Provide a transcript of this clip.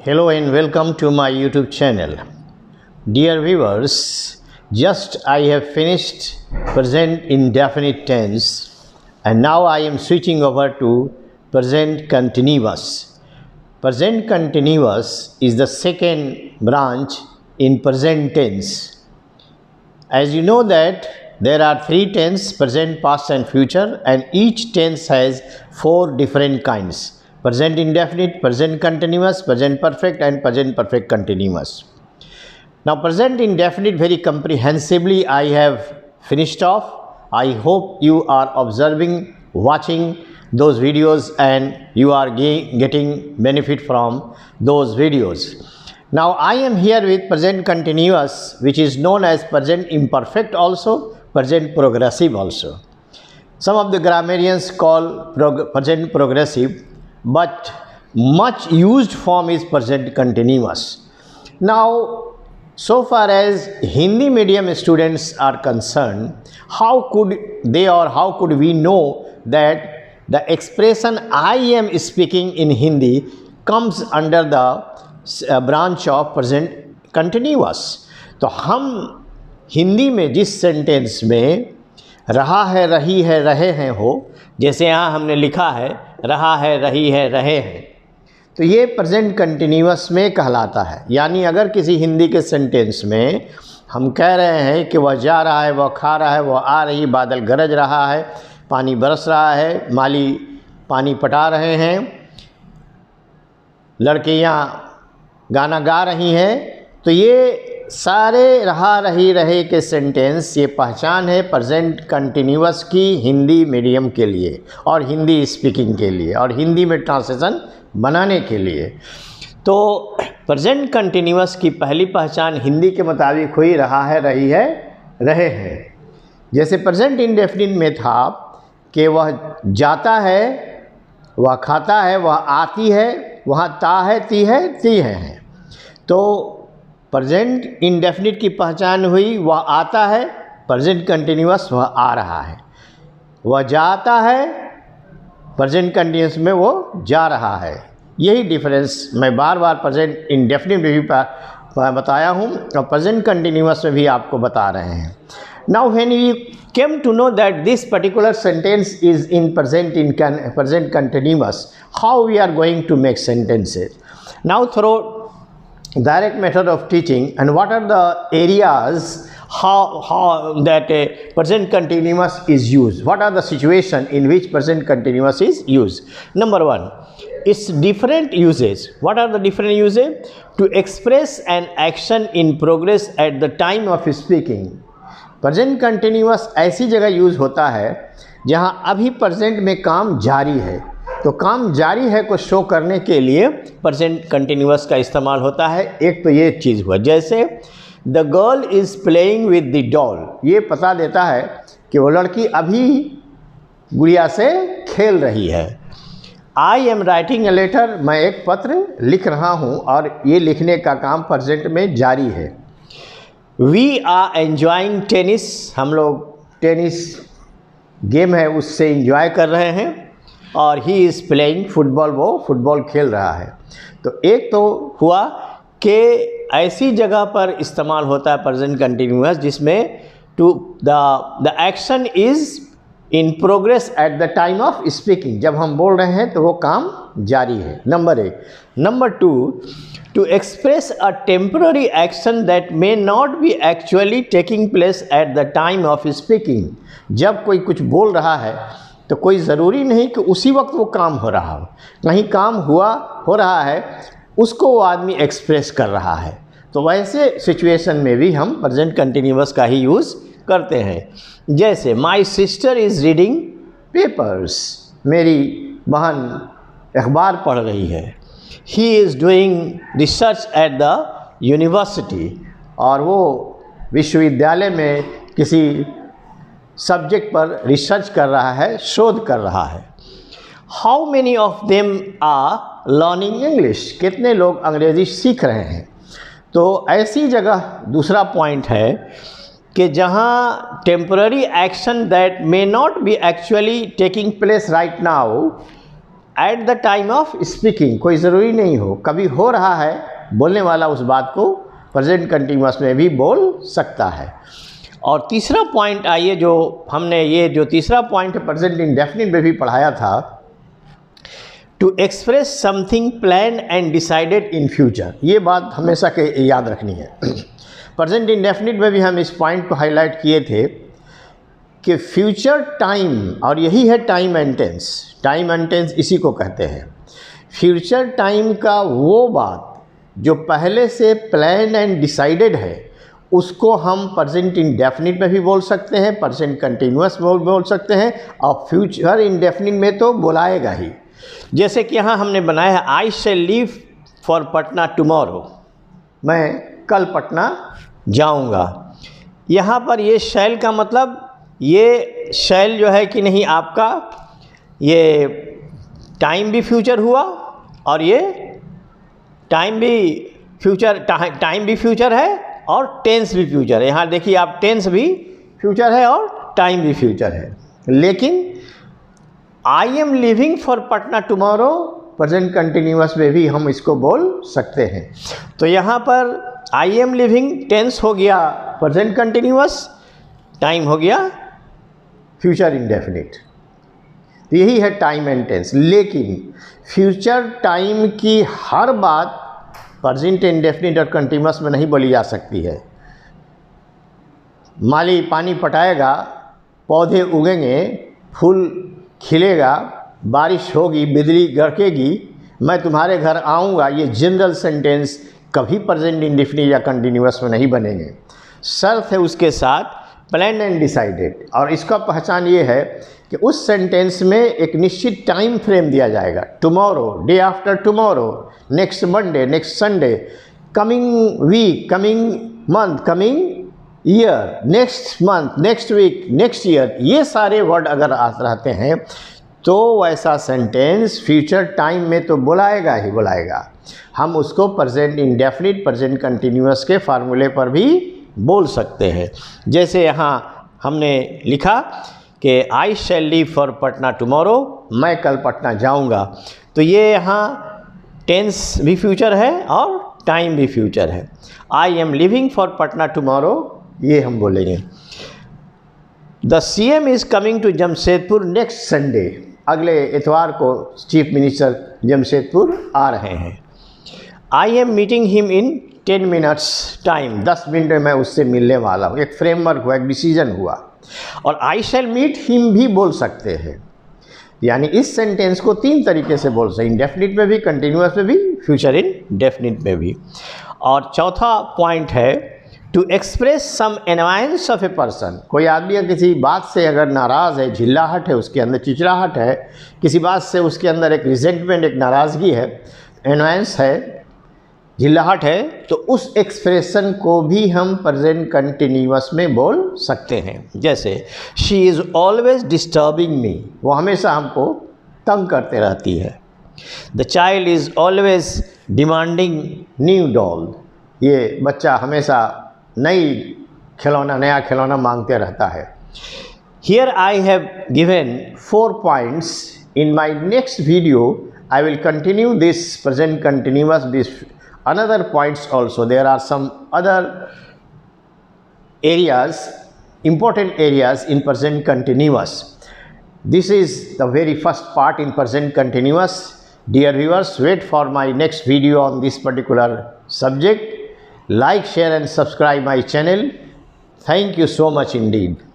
Hello and welcome to my YouTube channel. Dear viewers, just I have finished present indefinite tense and now I am switching over to present continuous. Present continuous is the second branch in present tense. As you know that there are three tense: present, past and future, and each tense has four different kinds: present indefinite, present continuous, present perfect and present perfect continuous. Now present indefinite very comprehensively I have finished off. I hope you are observing, watching those videos and you are getting benefit from those videos. Now I am here with present continuous, which is known as present imperfect also, present progressive also. Some of the grammarians call present progressive, but much used form is present continuous. Now, so far as Hindi medium students are concerned, how could they or how could we know that the expression I am speaking in Hindi comes under the branch of present continuous? तो हम हिंदी में जिस sentence में रहा है, रही है, रहे हैं हो, जैसे यहाँ हमने लिखा है रहा है, रही है, रहे हैं, तो ये प्रेजेंट कंटिन्यूअस में कहलाता है. यानी अगर किसी हिंदी के सेंटेंस में हम कह रहे हैं कि वह जा रहा है, वह खा रहा है, वह आ रही, बादल गरज रहा है, पानी बरस रहा है, माली पानी पटा रहे हैं, लड़कियाँ गाना गा रही हैं, तो ये सारे रहा, रही, रहे के सेंटेंस ये पहचान है प्रेजेंट कंटिन्यूअस की हिंदी मीडियम के लिए और हिंदी स्पीकिंग के लिए और हिंदी में ट्रांसलेशन बनाने के लिए. तो प्रेजेंट कंटिन्यूअस की पहली पहचान हिंदी के मुताबिक हुई रहा है, रही है, रहे हैं. जैसे प्रेजेंट इंडेफिनिट में था कि वह जाता है, वह खाता है, वह आती है, वहाँ ता है, ती है. तो प्रेजेंट इंडेफिनिट की पहचान हुई वह आता है, प्रेजेंट कंटिन्यूअस वह आ रहा है, वह जाता है, प्रेजेंट कंटिन्यूअस में वो जा रहा है. यही डिफरेंस मैं बार बार प्रेजेंट इंडेफिनिट में भी बताया हूँ और प्रेजेंट कंटिन्यूअस में भी आपको बता रहे हैं. Now when we came to know that this particular sentence is in present continuous, how we are going to make sentences. Now through direct method of teaching, and what are the areas how that present continuous is used, what are the situation in which present continuous is used. Number one, its different uses. What are the different uses? To express an action in progress at the time of speaking. present continuous ऐसी जगह use होता है जहाँ अभी present में काम जारी है, तो काम जारी है को शो करने के लिए प्रेजेंट कंटिन्यूअस का इस्तेमाल होता है. एक तो ये चीज़ हुआ, जैसे the girl is playing with the doll, ये पता देता है कि वो लड़की अभी गुड़िया से खेल रही है. I am writing a letter, मैं एक पत्र लिख रहा हूँ और ये लिखने का काम प्रेजेंट में जारी है. वी आर एंजॉइंग टेनिस, हम लोग टेनिस गेम है उससे इंजॉय कर रहे हैं. और ही इज़ प्लेइंग फुटबॉल, वो फुटबॉल खेल रहा है. तो एक तो हुआ कि ऐसी जगह पर इस्तेमाल होता है प्रेजेंट कंटिन्यूअस जिसमें to the action is in progress at the time of speaking, जब हम बोल रहे हैं तो वो काम जारी है. नंबर एक. Number two, to express a temporary action that may not be actually taking place at the time of speaking. जब कोई कुछ बोल रहा है तो कोई ज़रूरी नहीं कि उसी वक्त वो काम हो रहा हो, कहीं काम हो रहा है, उसको वो आदमी एक्सप्रेस कर रहा है. तो वैसे सिचुएशन में भी हम प्रेजेंट कंटिन्यूअस का ही यूज़ करते हैं. जैसे my sister is reading papers, मेरी बहन अखबार पढ़ रही है. He is doing research at the university, और वो विश्वविद्यालय में किसी सब्जेक्ट पर रिसर्च कर रहा है, शोध कर रहा है. How many of them are learning English, कितने लोग अंग्रेज़ी सीख रहे हैं. तो ऐसी जगह दूसरा पॉइंट है कि जहाँ temporary action that may not be actually taking place right now, eight the time of speaking, कोई ज़रूरी नहीं हो, कभी हो रहा है बोलने वाला उस बात को प्रेजेंट कंटिन्यूअस में भी बोल सकता है। और तीसरा पॉइंट आइए, जो हमने ये जो तीसरा पॉइंट प्रेजेंट इंडेफिनिट में भी पढ़ाया था, to express something plan and decided in future. ये बात हमेशा के याद रखनी है। प्रेजेंट इंडेफिनिट में भी हम इस पॉइंट को हाईलाइट किए थे कि फ्यूचर टाइम, और यही है time and tense, time and tense इसी को कहते हैं। फ्यूचर टाइम का वो बात जो पहले से प्लान एंड डिसाइडेड है, उसको हम प्रेजेंट इंडेफिनिट में भी बोल सकते हैं, प्रेजेंट कंटिन्यूअस में बोल सकते हैं, और फ्यूचर इंडेफिनिट में तो बुलाएगा ही। जैसे कि यहाँ हमने बनाया है, आई शैल लीव फॉर पटना टुमारो, मैं कल पटना जाऊँगा। यहाँ पर ये शैल का मतलब, ये शैल जो है कि नहीं आपका, ये टाइम भी फ्यूचर हुआ और ये टाइम भी फ्यूचर है और टेंस भी फ्यूचर है। यहाँ देखिए आप, टेंस भी फ्यूचर है और टाइम भी फ्यूचर है। लेकिन आई am living for Patna tomorrow present continuous में भी हम इसको बोल सकते हैं। तो यहाँ पर आई एम लिविंग टेंस हो गया प्रेजेंट कंटिन्यूअस, टाइम हो गया फ्यूचर इंडेफिनिट। तो यही है टाइम एंड टेंस। लेकिन फ्यूचर टाइम की हर बात प्रेजेंट इंडेफिनिट और कंटिन्यूअस में नहीं बोली जा सकती है। माली पानी पटाएगा, पौधे उगेंगे, फूल खिलेगा, बारिश होगी, बिजली गड़केगी, मैं तुम्हारे घर आऊँगा, ये जनरल सेंटेंस कभी प्रेजेंट इंडेफिनिट या कंटिन्यूअस में नहीं बनेंगे। शर्त है उसके साथ प्लान एंड डिसाइडेड, और इसका पहचान ये है कि उस सेंटेंस में एक निश्चित टाइम फ्रेम दिया जाएगा। Tomorrow, day after tomorrow, next Monday, next Sunday, coming week, coming month, coming year, next month, next week, next year, ये सारे वर्ड अगर रहते हैं तो वैसा सेंटेंस फ्यूचर टाइम में तो बुलाएगा ही बुलाएगा। हम उसको प्रेजेंट इंडेफिनिट, प्रेजेंट कंटिन्यूअस के फार्मूले पर भी बोल सकते हैं। जैसे यहाँ हमने लिखा कि आई शैल लीव फॉर पटना टुमारो, मैं कल पटना जाऊँगा, तो ये यहाँ टेंस भी फ्यूचर है और टाइम भी फ्यूचर है। I am living for Patna tomorrow, ये हम बोलेंगे। The CM is coming to Jamshedpur next Sunday, अगले इतवार को चीफ मिनिस्टर जमशेदपुर आ रहे हैं। I am meeting him in 10 minutes time, 10 minute में मैं उससे मिलने वाला हूँ। एक फ्रेमवर्क हुआ, एक डिसीजन हुआ। और आई शैल मीट हिम भी बोल सकते हैं। यानी इस सेंटेंस को 3 तरीके से बोल सकते हैं, इंडेफिनिट में भी, कंटिन्यूअस में भी, फ्यूचर इंडेफिनिट में भी। और चौथा पॉइंट है to express some annoyance of a person. कोई आदमी या किसी बात से अगर नाराज़ है, झिल्लाहट है, उसके अंदर चिचड़ाहट है, किसी बात से उसके अंदर एक रिजेंटमेंट, एक नाराज़गी है, एनवायंस है, झिल्लाहट है, तो उस एक्सप्रेशन को भी हम प्रेजेंट कंटिन्यूअस में बोल सकते हैं। जैसे she is always disturbing me, वो हमेशा हमको तंग करते रहती है। The child is always demanding new doll, ये बच्चा हमेशा नया खिलौना मांगते रहता है। Here I have given 4 points. In my next video I will continue this present continuous this another points also. There are some other areas, important areas in present continuous. This is the very first part in present continuous. Dear viewers, wait for my next video on this particular subject. Like, share and subscribe my channel. Thank you so much indeed.